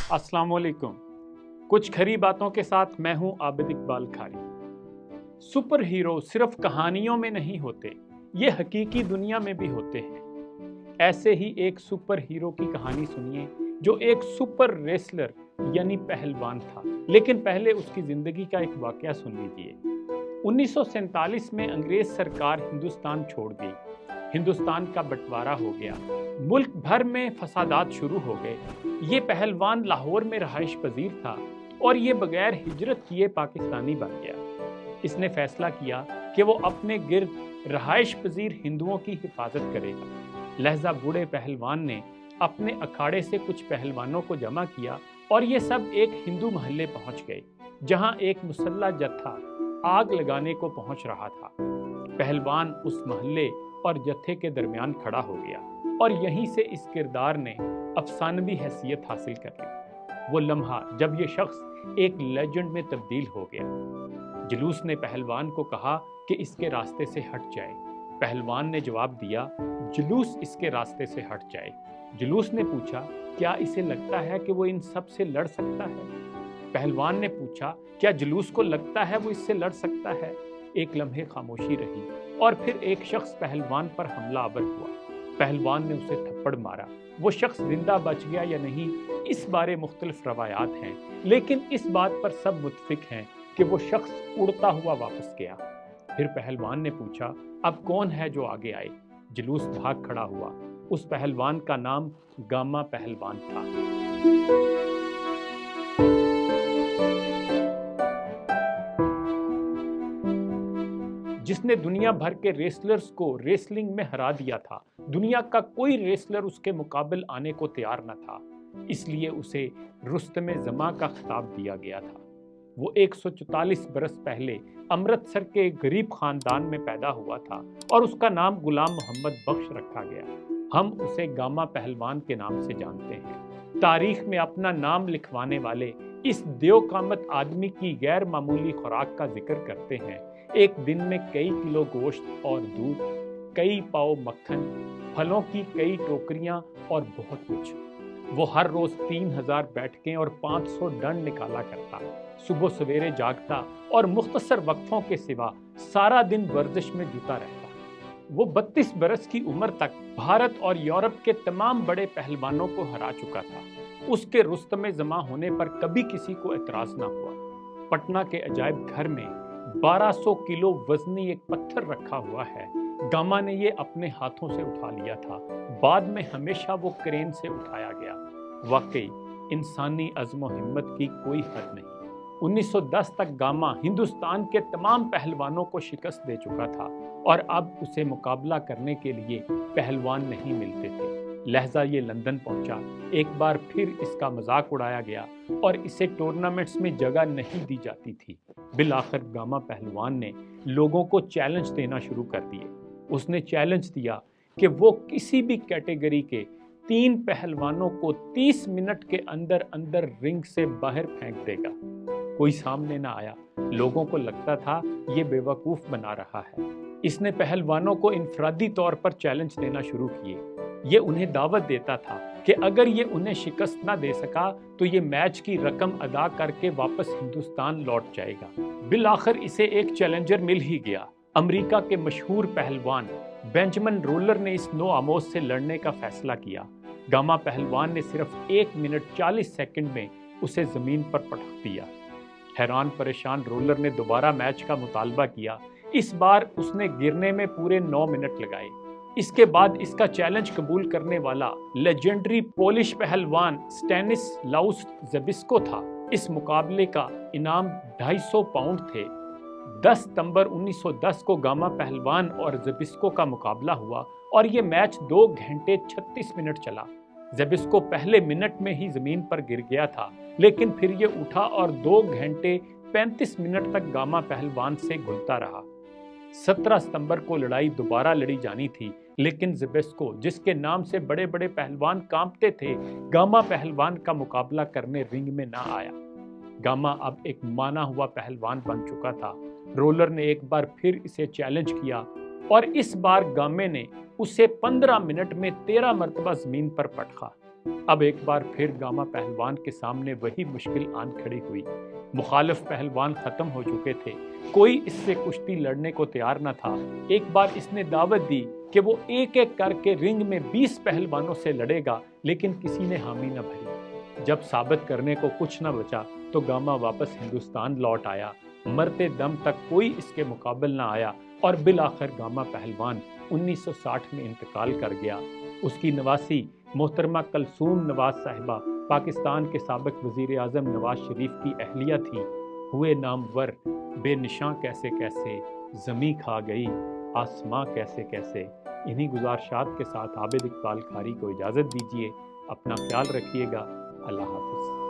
अस्सलाम वालेकुम। कुछ खरी बातों के साथ मैं हूं आबिद इकबाल खारी। सुपर हीरो सिर्फ कहानियों में नहीं होते, ये हकीकी दुनिया में भी होते हैं। ऐसे ही एक सुपर हीरो की कहानी सुनिए जो एक सुपर रेसलर यानी पहलवान था। लेकिन पहले उसकी जिंदगी का एक वाकया सुन लीजिए। 1947 में अंग्रेज सरकार हिंदुस्तान छोड़ गई। हिंदुस्तान का बंटवारा हो गया। मुल्क भर में फसादात शुरू हो गए। ये पहलवान लाहौर में रहाइश पजीर था और ये बगैर हिजरत किए पाकिस्तानी बन गया। इसने फैसला किया कि वो अपने गिर्द रहाइश पजीर हिंदुओं की हिफाजत करेगा। लहजा बूढ़े पहलवान ने अपने अखाड़े से कुछ पहलवानों को जमा किया और ये सब एक हिंदू महल्ले पहुंच गए, जहां एक मुसल्ला जत्था आग लगाने को पहुंच रहा था। पहलवान उस महल्ले और जत्थे के दरमियान खड़ा हो गया और यहीं से इस किरदार ने अफसानवी हैसियत हासिल कर ली। वो लम्हा जब ये शख्स एक लेजेंड में तब्दील हो गया। जुलूस ने पहलवान को कहा कि इसके रास्ते से हट जाए। पहलवान ने जवाब दिया, जुलूस इसके रास्ते से हट जाए। जुलूस ने पूछा, क्या इसे लगता है कि वो इन सब से लड़ सकता है? पहलवान ने पूछा, क्या जुलूस को लगता है वो इससे लड़ सकता है? एक लम्हे खामोशी रही और फिर एक शख्स पहलवान पर हमलावर हुआ। पहलवान ने उसे थप्पड़ मारा। वो शख्स जिंदा बच गया या नहीं, इस बारे मुख्तलिफ रवायात हैं, लेकिन इस बात पर सब मुत्फिक हैं कि वो शख्स उड़ता हुआ वापस गया। फिर पहलवान ने पूछा, अब कौन है जो आगे आए? जुलूस भाग खड़ा हुआ। उस पहलवान का नाम गामा पहलवान था। जिसने दुनिया भर के रेसलर्स को रेसलिंग में हरा दिया था। दुनिया का कोई रेसलर उसके मुकाबले आने को तैयार न था, इसलिए उसे रुस्तमे जमा का खिताब दिया गया था। वो 144 बरस पहले अमृतसर के गरीब खानदान में पैदा हुआ था और उसका नाम गुलाम मोहम्मद बख्श रखा गया। हम उसे गामा पहलवान के नाम से जानते हैं। तारीख में अपना नाम लिखवाने वाले इस देवकामत आदमी की गैर मामूली खुराक का जिक्र करते हैं। एक दिन में कई किलो गोश्त और दूध, कई पाव मक्खन, फलों की कई टोकरियां और बहुत कुछ। वो हर रोज 3000 बैठकें और 500 डंड निकाला करता। सुबह सवेरे जागता और मुख्तसर वक्फों के सिवा सारा दिन वर्जिश में जुटा रहता। वो 32 बरस की उम्र तक भारत और यूरोप के तमाम बड़े पहलवानों को हरा चुका था। उसके रुस्तमे जमा होने पर कभी किसी को एतराज ना हुआ। पटना के अजायब घर में 1200 किलो वजनी एक पत्थर रखा हुआ है। गामा ने ये अपने हाथों से उठा लिया था। बाद में हमेशा वो क्रेन से उठाया गया। वाकई इंसानी अज़्म व हिम्मत की कोई हद नहीं। 1910 तक गामा हिंदुस्तान के तमाम पहलवानों को शिकस्त दे चुका था और अब उसे मुकाबला करने के लिए पहलवान नहीं मिलते थे। लहजा ये लंदन पहुंचा। एक बार फिर इसका मजाक उड़ाया गया और इसे टूर्नामेंट्स में जगह नहीं दी जाती थी। बिलाखिर गामा पहलवान ने लोगों को चैलेंज देना शुरू कर दिए। उसने चैलेंज दिया कि वो किसी भी कैटेगरी के 3 पहलवानों को 30 मिनट के अंदर अंदर रिंग से बाहर फेंक देगा। कोई सामने ना आया। लोगों को लगता था ये बेवकूफ बना रहा है। इसने पहलवानों को इनफरादी तौर पर चैलेंज देना शुरू किए। ये उन्हें दावत देता था कि अगर ये उन्हें शिकस्त ना दे सका तो ये मैच की रकम अदा करके वापस हिंदुस्तान लौट जाएगा। बिलाखिर इसे एक चैलेंजर मिल ही गया। अमेरिका के मशहूर पहलवान बेंजामिन रोलर ने इस नो आमोज से लड़ने का फैसला किया। गामा पहलवान ने सिर्फ 1 मिनट 40 सेकंड में उसे जमीन पर पटक दिया। हैरान परेशान रोलर ने दोबारा मैच का मुतालबा किया। इस बार उसने गिरने में पूरे 9 मिनट लगाए। इसके बाद इसका चैलेंज कबूल करने वाला लेजेंडरी पोलिश पहलवान स्टैनिस्लाउस ज़बिस्को था। इस मुकाबले का इनाम 250 पाउंड थे। 10 सितंबर 1910 को गामा पहलवान और ज़बिस्को का मुकाबला हुआ और ये मैच 2 घंटे 36 मिनट चला। ज़बिस्को पहले मिनट में ही जमीन पर गिर गया था, लेकिन फिर ये उठा और 2 घंटे 35 मिनट तक गामा पहलवान से घुलता रहा। 17 सितंबर को लड़ाई दोबारा लड़ी जानी थी, लेकिन ज़बिस्को, जिसके नाम से बड़े बड़े पहलवान कांपते थे, गामा पहलवान का मुकाबला करने रिंग में ना आया। गामा अब एक माना हुआ पहलवान बन चुका था। रोलर ने एक बार फिर इसे चैलेंज किया और इस बार गामे ने उसे 15 मिनट में 13 मरतबा जमीन पर पटका। अब एक बार फिर गामा पहलवान के सामने वही मुश्किल आन खड़ी हुई। मुखालिफ पहलवान खत्म हो चुके थे, कोई इससे कुश्ती लड़ने को तैयार न था। एक बार इसने दावत दी कि वो एक एक करके रिंग में 20 पहलवानों से लड़ेगा, लेकिन किसी ने हामी न भरी। जब साबित करने को कुछ न बचा तो गामा वापस हिंदुस्तान लौट आया। मरते दम तक कोई इसके मुकाबले न आया और बिलाखिर गामा पहलवान 1960 में इंतकाल कर गया। उसकी नवासी मोहतरमा कलसूम नवाज साहिबा पाकिस्तान के साबिक वजीर आज़म नवाज शरीफ की अहलिया थी। हुए नामवर बेनिशां कैसे कैसे, ज़मी खा गई आसमां कैसे कैसे। इन्हीं गुजारिशात के साथ आबिद इकबाल खारी को इजाज़त दीजिए। अपना ख्याल रखिएगा। अल्लाह हाफ़िज़।